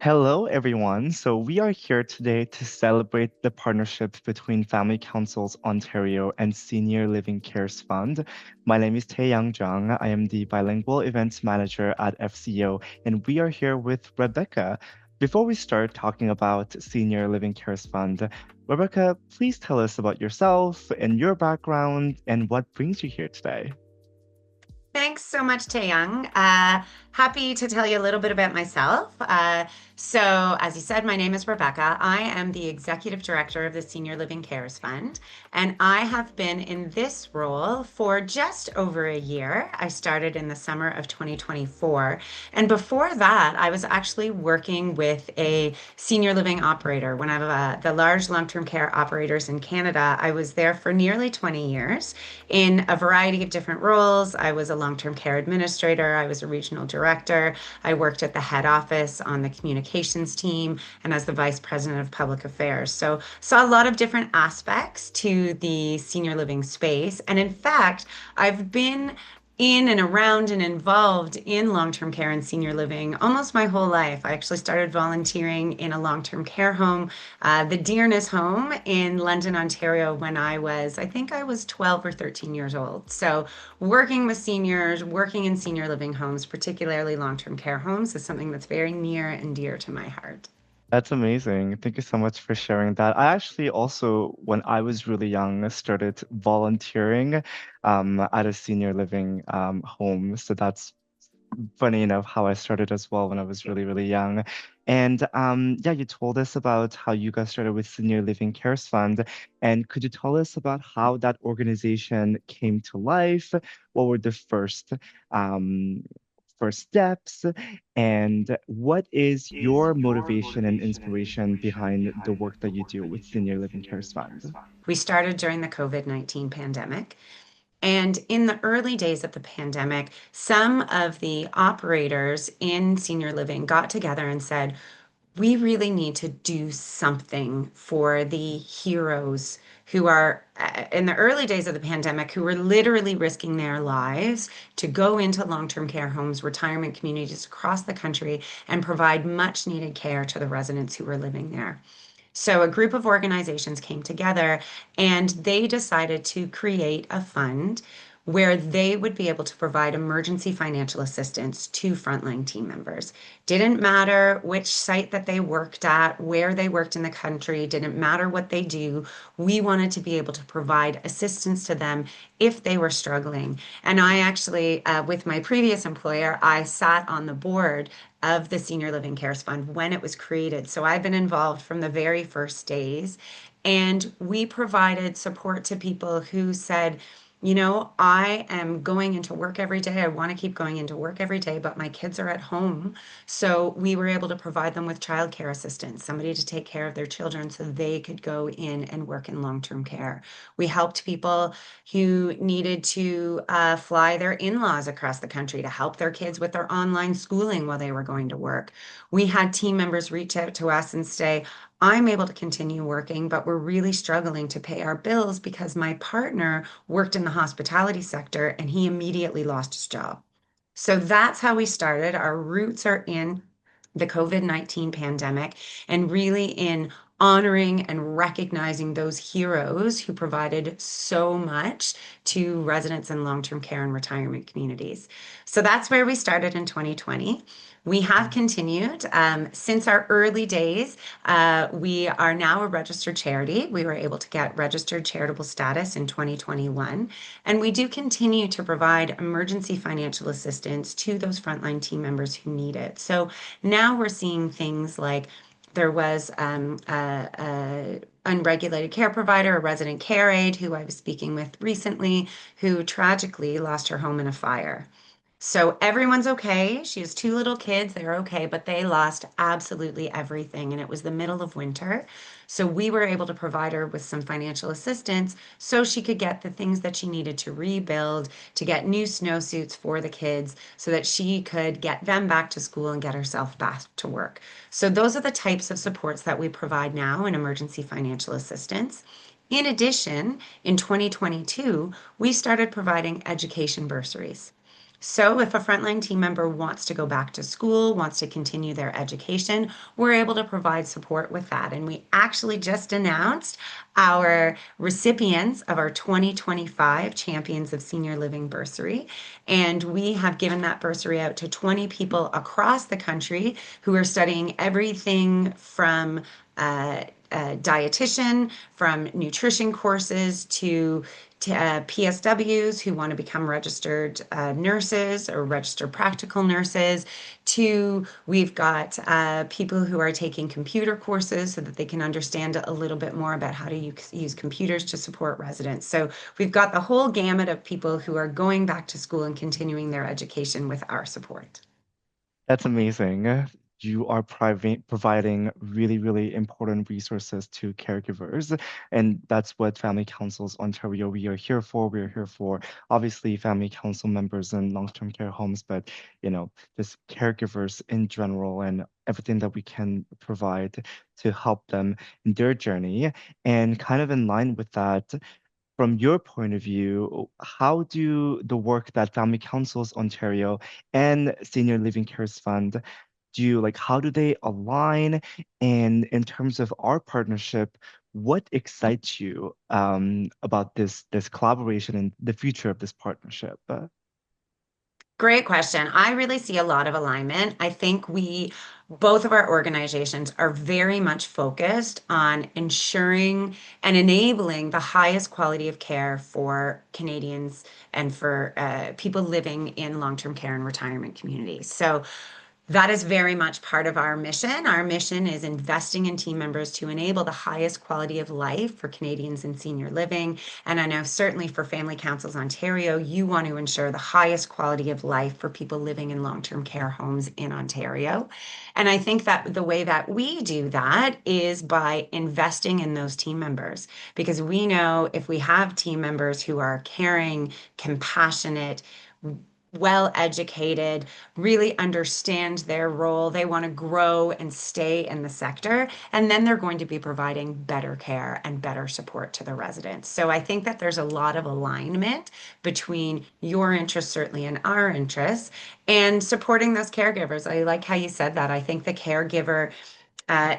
Hello, everyone. So, we are here today to celebrate the partnership between Family Councils Ontario and Senior Living Cares Fund. My name is Taeyang Jung. I am the Bilingual Events Manager at FCO, and we are here with Rebecca. Before we start talking about Senior Living Cares Fund, Rebecca, please tell us about yourself and your background and what brings you here today. Thanks so much, Taeyang. Happy to tell you a little bit about myself. As you said, my name is Rebecca. I am the Executive Director of the Senior Living Cares Fund, and I have been in this role for just over a year. I started in the summer of 2024. And before that, I was actually working with a senior living operator, one of the large long term care operators in Canada. I was there for nearly 20 years in a variety of different roles. I was a long term care administrator, I was a regional director, I worked at the head office on the communications team, and as the vice president of public affairs. So, saw a lot of different aspects to the senior living space. And in fact, I've been in and around and involved in long-term care and senior living almost my whole life. I actually started volunteering in a long-term care home, the Dearness Home in London, Ontario, when I think I was 12 or 13 years old. So working with seniors, working in senior living homes, particularly long-term care homes, is something that's very near and dear to my heart. That's amazing. Thank you so much for sharing that. I actually also, when I was really young, started volunteering at a senior living home. So that's funny enough how I started as well when I was really, really young. And yeah, you told us about how you guys started with Senior Living Cares Fund. And could you tell us about how that organization came to life? What were the um, first steps? And what is your motivation and inspiration behind the work that you do with Senior Living Cares Fund? We started during the COVID-19 pandemic. And in the early days of the pandemic, some of the operators in senior living got together and said, we really need to do something for the heroes who are in the early days of the pandemic, who were literally risking their lives to go into long-term care homes, retirement communities across the country, and provide much needed care to the residents who were living there. So a group of organizations came together and they decided to create a fund where they would be able to provide emergency financial assistance to frontline team members. Didn't matter which site that they worked at, where they worked in the country, didn't matter what they do. We wanted to be able to provide assistance to them if they were struggling. And I actually, with my previous employer, I sat on the board of the Senior Living Cares Fund when it was created. So I've been involved from the very first days. And we provided support to people who said, I am going into work every day. I want to keep going into work every day, but my kids are at home. So we were able to provide them with childcare assistance, somebody to take care of their children so they could go in and work in long-term care. We helped people who needed to fly their in-laws across the country to help their kids with their online schooling while they were going to work. We had team members reach out to us and say, I'm able to continue working, but we're really struggling to pay our bills because my partner worked in the hospitality sector and he immediately lost his job. So that's how we started. Our roots are in the COVID-19 pandemic and really in honoring and recognizing those heroes who provided so much to residents in long-term care and retirement communities. So that's where we started in 2020. We have continued since our early days. We are now a registered charity. We were able to get registered charitable status in 2021. And we do continue to provide emergency financial assistance to those frontline team members who need it. So now we're seeing things like there was a unregulated care provider, a resident care aide who I was speaking with recently, who tragically lost her home in a fire. So everyone's okay. She has two little kids. They're okay, but they lost absolutely everything. And it was the middle of winter. So we were able to provide her with some financial assistance so she could get the things that she needed to rebuild, to get new snowsuits for the kids so that she could get them back to school and get herself back to work. So those are the types of supports that we provide now in emergency financial assistance. In addition, in 2022, we started providing education bursaries. So if a frontline team member wants to go back to school, wants to continue their education, we're able to provide support with that. And we actually just announced our recipients of our 2025 Champions of Senior Living Bursary. And we have given that bursary out to 20 people across the country who are studying everything from dietitian, from nutrition courses to PSWs who want to become registered nurses or registered practical nurses, to we've got people who are taking computer courses so that they can understand a little bit more about how to use computers to support residents. So we've got the whole gamut of people who are going back to school and continuing their education with our support. That's amazing. You are providing really, really important resources to caregivers. And that's what Family Councils Ontario, we are here for. We're here for obviously family council members in long-term care homes, but just caregivers in general and everything that we can provide to help them in their journey. And kind of in line with that, from your point of view, how do the work that Family Councils Ontario and Senior Living Cares Fund do, like, how do they align? And in terms of our partnership, what excites you about this collaboration and the future of this partnership? Great question. I really see a lot of alignment. I think both of our organizations are very much focused on ensuring and enabling the highest quality of care for Canadians and for people living in long-term care and retirement communities. So that is very much part of our mission. Our mission is investing in team members to enable the highest quality of life for Canadians in senior living. And I know certainly for Family Councils Ontario, you want to ensure the highest quality of life for people living in long-term care homes in Ontario. And I think that the way that we do that is by investing in those team members, because we know if we have team members who are caring, compassionate, well educated, really understand their role. They want to grow and stay in the sector, and then they're going to be providing better care and better support to the residents. So I think that there's a lot of alignment between your interests, certainly, and our interests, and supporting those caregivers. I like how you said that. I think the caregiver uh,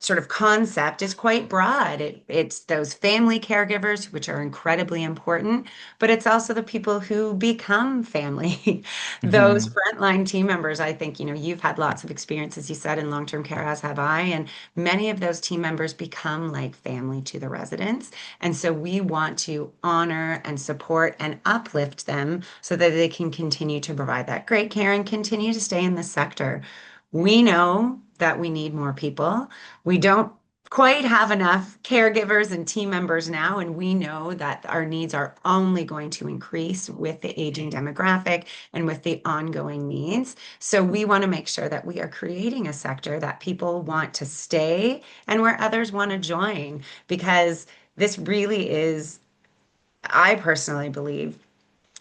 sort of concept is quite broad. It's those family caregivers, which are incredibly important, but it's also the people who become family. Those Hmm. frontline team members, I think, you've had lots of experience, as you said, in long-term care, as have I, and many of those team members become like family to the residents. And so we want to honor and support and uplift them so that they can continue to provide that great care and continue to stay in the sector. We know that we need more people. We don't quite have enough caregivers and team members now, and we know that our needs are only going to increase with the aging demographic and with the ongoing needs. So we want to make sure that we are creating a sector that people want to stay and where others want to join, because this really is, I personally believe,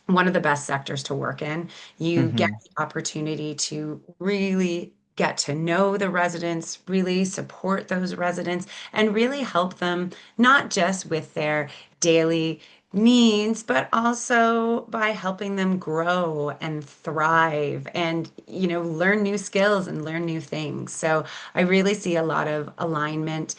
one of the best sectors to work in. You get Hmm. the opportunity to really get to know the residents, really support those residents, and really help them not just with their daily needs, but also by helping them grow and thrive and, learn new skills and learn new things. So I really see a lot of alignment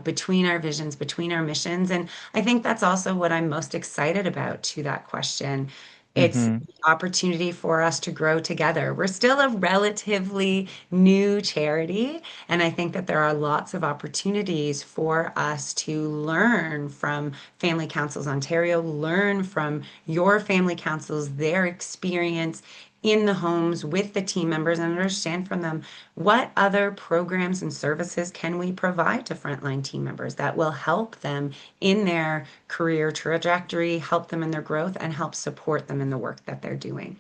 between our visions, between our missions. And I think that's also what I'm most excited about to that question. It's Hmm. the opportunity for us to grow together. We're still a relatively new charity, and I think that there are lots of opportunities for us to learn from Family Councils Ontario, learn from your family councils, their experience in the homes with the team members, and understand from them what other programs and services can we provide to frontline team members that will help them in their career trajectory, help them in their growth, and help support them in the work that they're doing.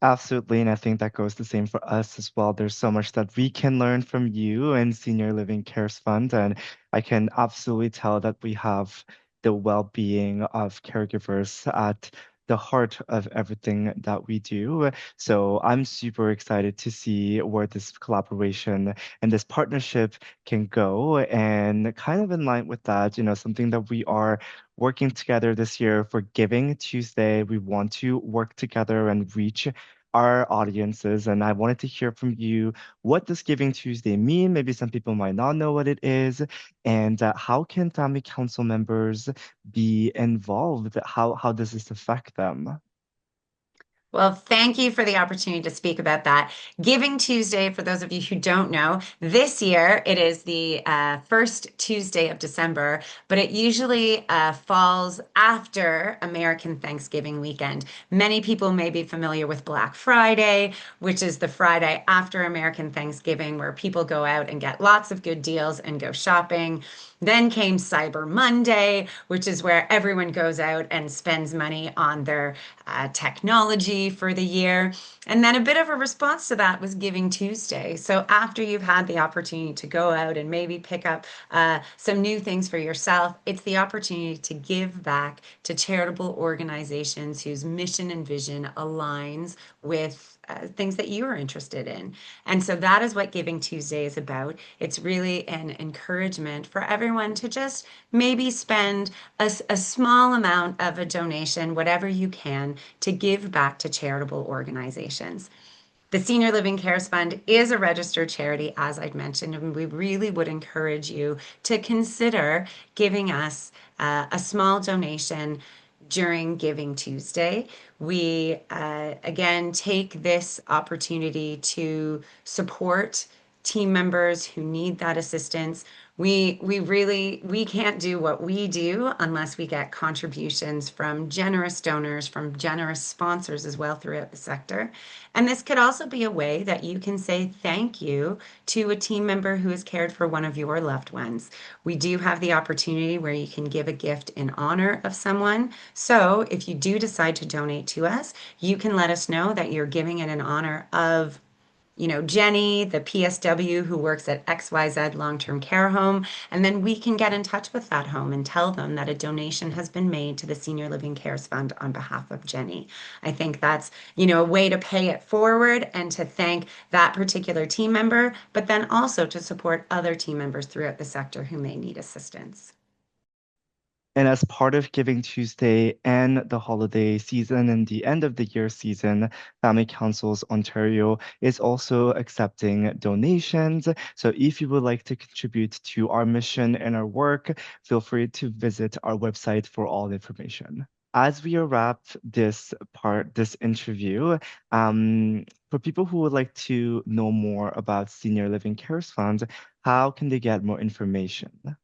Absolutely, and I think that goes the same for us as well. There's so much that we can learn from you and Senior Living Cares Fund, and I can absolutely tell that we have the well-being of caregivers at the heart of everything that we do. So I'm super excited to see where this collaboration and this partnership can go. And kind of in line with that, something that we are working together this year for Giving Tuesday. We want to work together and reach our audiences. And I wanted to hear from you. What does Giving Tuesday mean? Maybe some people might not know what it is. And how can family council members be involved? How does this affect them? Well, thank you for the opportunity to speak about that. Giving Tuesday, for those of you who don't know, this year it is the first Tuesday of December, but it usually falls after American Thanksgiving weekend. Many people may be familiar with Black Friday, which is the Friday after American Thanksgiving, where people go out and get lots of good deals and go shopping. Then came Cyber Monday, which is where everyone goes out and spends money on their technology for the year. And then a bit of a response to that was Giving Tuesday. So after you've had the opportunity to go out and maybe pick up some new things for yourself, it's the opportunity to give back to charitable organizations whose mission and vision aligns with things that you are interested in. And so that is what Giving Tuesday is about. It's really an encouragement for everyone to just maybe spend a small amount of a donation, whatever you can, to give back to charitable organizations. The Senior Living Cares Fund is a registered charity, as I'd mentioned, and we really would encourage you to consider giving us a small donation during Giving Tuesday. We again take this opportunity to support team members who need that assistance. We can't do what we do unless we get contributions from generous donors, from generous sponsors as well throughout the sector. And this could also be a way that you can say thank you to a team member who has cared for one of your loved ones. We do have the opportunity where you can give a gift in honor of someone. So if you do decide to donate to us, you can let us know that you're giving it in honor of Jenny, the PSW who works at XYZ long-term care home, and then we can get in touch with that home and tell them that a donation has been made to the Senior Living Cares Fund on behalf of Jenny. I think that's, a way to pay it forward and to thank that particular team member, but then also to support other team members throughout the sector who may need assistance. And as part of Giving Tuesday and the holiday season and the end of the year season, Family Councils Ontario is also accepting donations. So if you would like to contribute to our mission and our work, feel free to visit our website for all information. As we wrap this interview, for people who would like to know more about Senior Living Cares Fund, how can they get more information?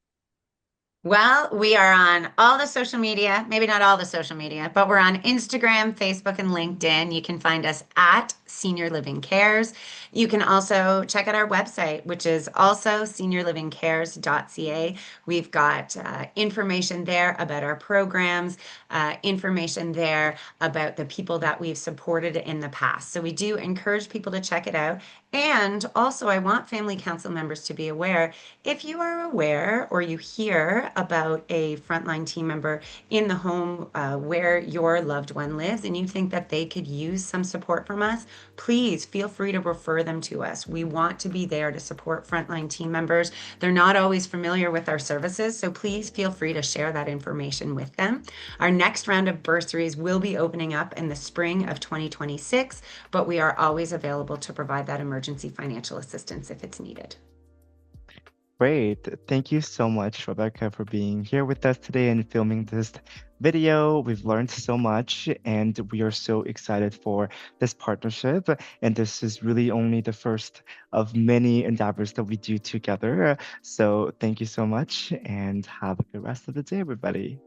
Well, we are on all the social media, maybe not all the social media, but we're on Instagram, Facebook, and LinkedIn. You can find us at Senior Living Cares. You can also check out our website, which is also seniorlivingcares.ca. We've got information there about our programs, information there about the people that we've supported in the past. So we do encourage people to check it out. And also, I want family council members to be aware if you are aware or you hear about a frontline team member in the home where your loved one lives and you think that they could use some support from us, please feel free to refer them to us. We want to be there to support frontline team members. They're not always familiar with our services, so please feel free to share that information with them. Our next round of bursaries will be opening up in the spring of 2026, but we are always available to provide that emergency financial assistance if it's needed. Great. Thank you so much, Rebecca, for being here with us today and filming this video. We've learned so much and we are so excited for this partnership. And this is really only the first of many endeavors that we do together. So thank you so much and have a good rest of the day, everybody.